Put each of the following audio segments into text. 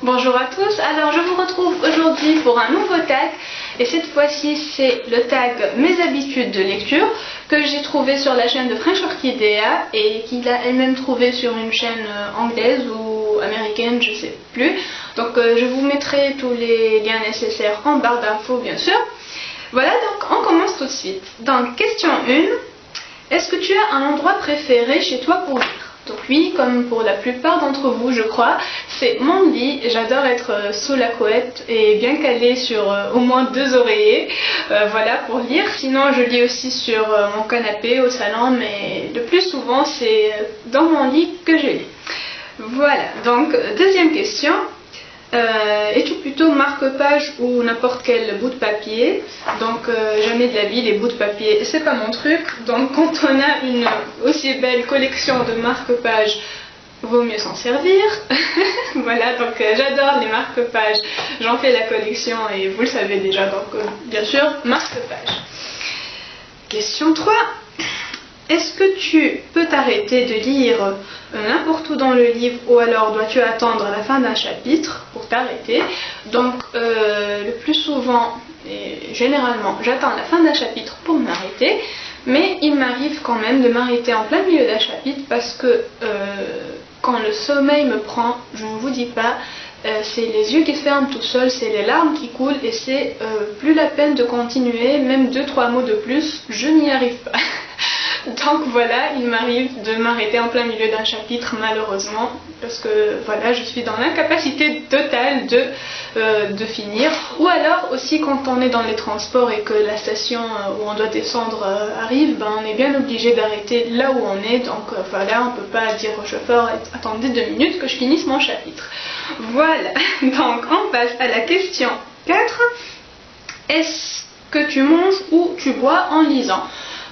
Bonjour à tous, alors je vous retrouve aujourd'hui pour un nouveau tag et cette fois-ci c'est le tag Mes habitudes de lecture que j'ai trouvé sur la chaîne de French Orchidea et qu'il a elle-même trouvé sur une chaîne anglaise ou américaine, je sais plus. Donc je vous mettrai tous les liens nécessaires en barre d'infos bien sûr. Voilà, donc on commence tout de suite. Donc question 1, est-ce que tu as un endroit préféré chez toi pour lire? Donc oui, comme pour la plupart d'entre vous je crois, c'est mon lit. J'adore être sous la couette et bien calée sur au moins 2 oreillers, voilà, pour lire. Sinon je lis aussi sur mon canapé au salon, mais le plus souvent c'est dans mon lit que je lis. Voilà, donc deuxième question. Es-tu plutôt marque-page ou n'importe quel bout de papier? Donc jamais de la vie, les bouts de papier c'est pas mon truc. Donc quand on a une aussi belle collection de marque-pages, vaut mieux s'en servir. Voilà, donc j'adore les marque-pages, j'en fais la collection et vous le savez déjà, donc bien sûr marque-page. Question 3. Est-ce que tu peux t'arrêter de lire n'importe où dans le livre ou alors dois-tu attendre la fin d'un chapitre pour t'arrêter? Donc le plus souvent et généralement j'attends la fin d'un chapitre pour m'arrêter, mais il m'arrive quand même de m'arrêter en plein milieu d'un chapitre parce que quand le sommeil me prend, je ne vous dis pas, c'est les yeux qui se ferment tout seuls, c'est les larmes qui coulent et c'est plus la peine de continuer, même 2-3 mots de plus, je n'y arrive pas. Donc voilà, il m'arrive de m'arrêter en plein milieu d'un chapitre malheureusement parce que voilà, je suis dans l'incapacité totale de finir. Ou alors aussi quand on est dans les transports et que la station où on doit descendre arrive, ben, on est bien obligé d'arrêter là où on est. Donc voilà, on ne peut pas dire au chauffeur attendez 2 minutes que je finisse mon chapitre. Voilà, donc on passe à la question 4. Est-ce que tu manges ou tu bois en lisant?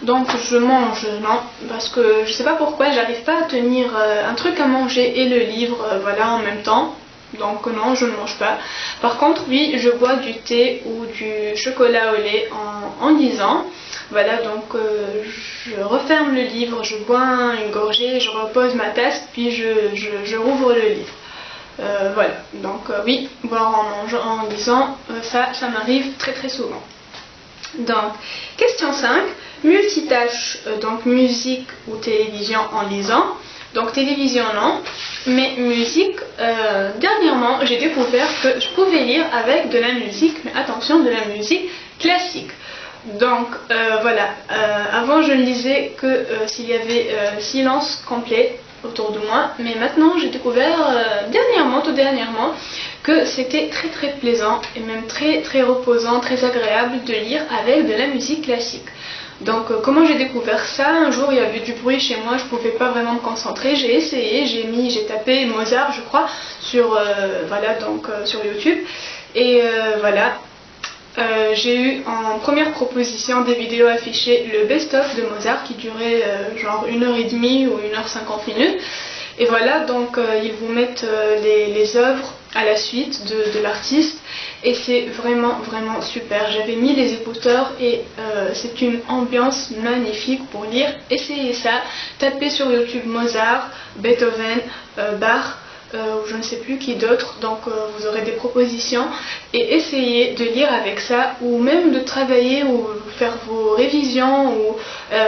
Donc je mange, non, parce que je sais pas pourquoi, j'arrive pas à tenir un truc à manger et le livre, voilà, en même temps. Donc non, je ne mange pas. Par contre, oui, je bois du thé ou du chocolat au lait en lisant. Voilà, donc je referme le livre, je bois une gorgée, je repose ma tasse, puis je rouvre le livre. Voilà, donc oui, boire en lisant, ça m'arrive très souvent. Donc, question 5, multitâche, donc musique ou télévision en lisant. Donc télévision non, mais musique, dernièrement j'ai découvert que je pouvais lire avec de la musique, mais attention, de la musique classique. Donc voilà, avant je ne lisais que s'il y avait silence complet autour de moi, mais maintenant j'ai découvert tout dernièrement que c'était très plaisant et même très reposant, très agréable de lire avec de la musique classique. Donc comment j'ai découvert ça? Un jour il y avait du bruit chez moi, je ne pouvais pas vraiment me concentrer, j'ai essayé, j'ai tapé Mozart je crois sur, voilà, donc, sur YouTube et voilà. J'ai eu en première proposition des vidéos affichées le best-of de Mozart qui durait genre 1h30 ou 1h50. Et voilà, donc ils vous mettent les œuvres à la suite de l'artiste et c'est vraiment super. J'avais mis les écouteurs et c'est une ambiance magnifique pour lire. Essayez ça, tapez sur YouTube Mozart, Beethoven, Bach, ou je ne sais plus qui d'autre, donc vous aurez des propositions et essayez de lire avec ça ou même de travailler ou faire vos révisions ou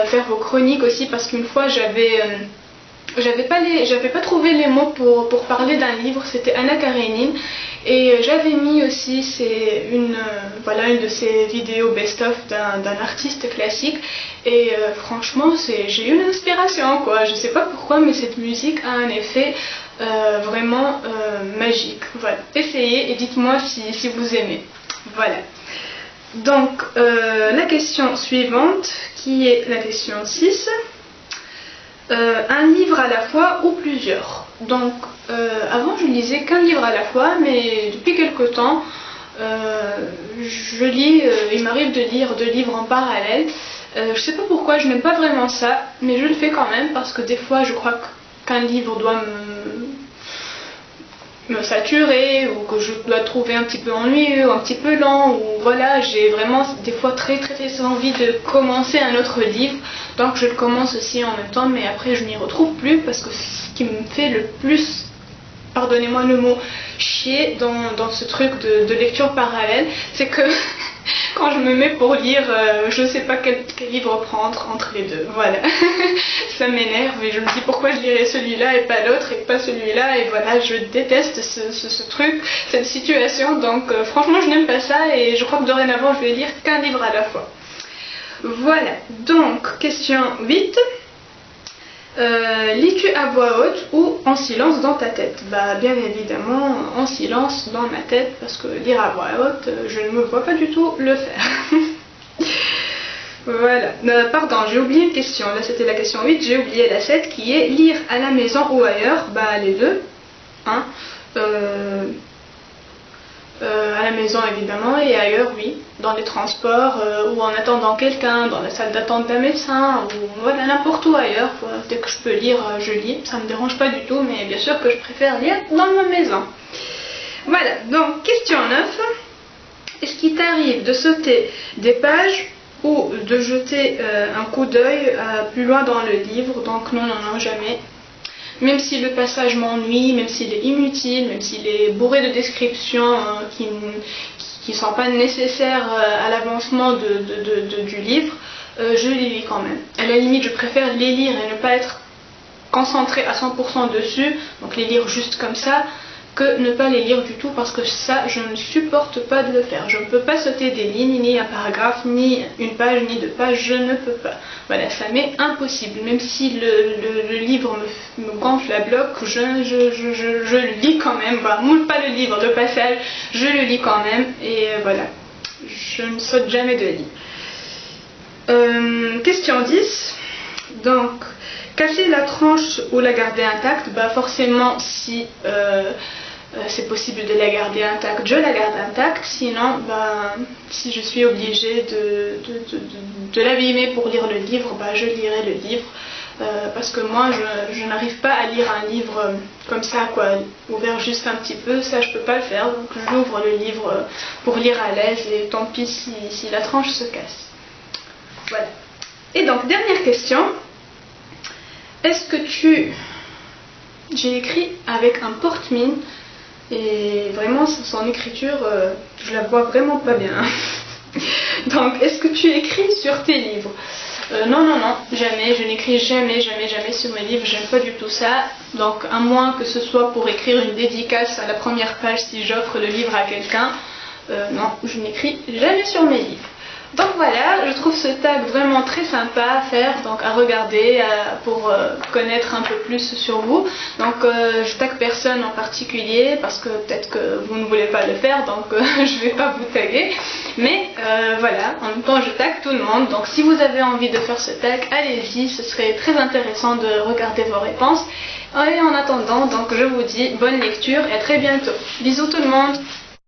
faire vos chroniques aussi, parce qu'une fois j'avais pas trouvé les mots pour parler d'un livre, c'était Anna Karénine et j'avais mis aussi voilà, une de ces vidéos best-of d'un artiste classique et franchement j'ai eu une inspiration quoi, je sais pas pourquoi mais cette musique a un effet vraiment magique. Voilà, essayez et dites-moi si vous aimez. Voilà. Donc la question suivante qui est la question 6. Un livre à la fois ou plusieurs? Donc avant je lisais qu'un livre à la fois, mais depuis quelque temps je lis, il m'arrive de lire 2 livres en parallèle. Je sais pas pourquoi, je n'aime pas vraiment ça, mais je le fais quand même parce que des fois je crois qu'un livre doit me saturer ou que je dois trouver un petit peu ennuyeux, un petit peu lent, ou voilà, j'ai vraiment des fois très envie de commencer un autre livre, donc je le commence aussi en même temps, mais après je m'y retrouve plus parce que ce qui me fait le plus pardonnez-moi le mot, chier dans ce truc de lecture parallèle, c'est que quand je me mets pour lire, je ne sais pas quel livre prendre entre les deux, voilà. Ça m'énerve et je me dis pourquoi je lirais celui-là et pas l'autre et pas celui-là, et voilà, je déteste ce truc, cette situation, donc franchement je n'aime pas ça et je crois que dorénavant je vais lire qu'un livre à la fois. Voilà, donc question 8. Lis-tu à voix haute ou en silence dans ta tête? Bah bien évidemment en silence dans ma tête, parce que lire à voix haute, je ne me vois pas du tout le faire. Voilà, pardon, j'ai oublié une question, là c'était la question 8, j'ai oublié la 7 qui est lire à la maison ou ailleurs. Bah les deux, hein. À la maison évidemment, et ailleurs oui, dans les transports ou en attendant quelqu'un, dans la salle d'attente d'un médecin, ou voilà, n'importe où ailleurs. Dès que je peux lire, je lis, ça me dérange pas du tout, mais bien sûr que je préfère lire dans ma maison. Voilà, donc question 9. Est-ce qu'il t'arrive de sauter des pages ou de jeter un coup d'œil plus loin dans le livre? Donc non, non, non, jamais. Même si le passage m'ennuie, même s'il est inutile, même s'il est bourré de descriptions qui ne sont pas nécessaires à l'avancement du livre, je les lis quand même. À la limite, je préfère les lire et ne pas être concentrée à 100% dessus, donc les lire juste comme ça, que ne pas les lire du tout, parce que ça, je ne supporte pas de le faire. Je ne peux pas sauter des lignes, ni un paragraphe, ni une page, ni deux pages, je ne peux pas. Voilà, ça m'est impossible. Même si le livre me gonfle la bloc, je le lis quand même. Bah, pas le livre, le passage, je le lis quand même. Et voilà, je ne saute jamais de lit. Question 10. Donc, casser la tranche ou la garder intacte? Bah forcément, si c'est possible de la garder intacte, je la garde intacte. Sinon, bah, si je suis obligée de l'abîmer pour lire le livre, bah, je lirai le livre. Parce que moi, je n'arrive pas à lire un livre comme ça, quoi, ouvert juste un petit peu, ça je peux pas le faire. Donc j'ouvre le livre pour lire à l'aise, et tant pis si la tranche se casse. Voilà. Et donc, dernière question. Est-ce que J'ai écrit avec un porte-mine, et vraiment son écriture, je la vois vraiment pas bien. Donc, est-ce que tu écris sur tes livres? Non, non, non, jamais, je n'écris jamais sur mes livres, j'aime pas du tout ça. Donc, à moins que ce soit pour écrire une dédicace à la première page si j'offre le livre à quelqu'un, non, je n'écris jamais sur mes livres. Donc voilà, je trouve ce tag vraiment très sympa à faire, donc à regarder pour connaître un peu plus sur vous. Donc je tag personne en particulier parce que peut-être que vous ne voulez pas le faire, donc je ne vais pas vous taguer. Mais voilà, en même temps je tag tout le monde, donc si vous avez envie de faire ce tag, allez-y, ce serait très intéressant de regarder vos réponses. Et en attendant, donc je vous dis bonne lecture et à très bientôt. Bisous tout le monde!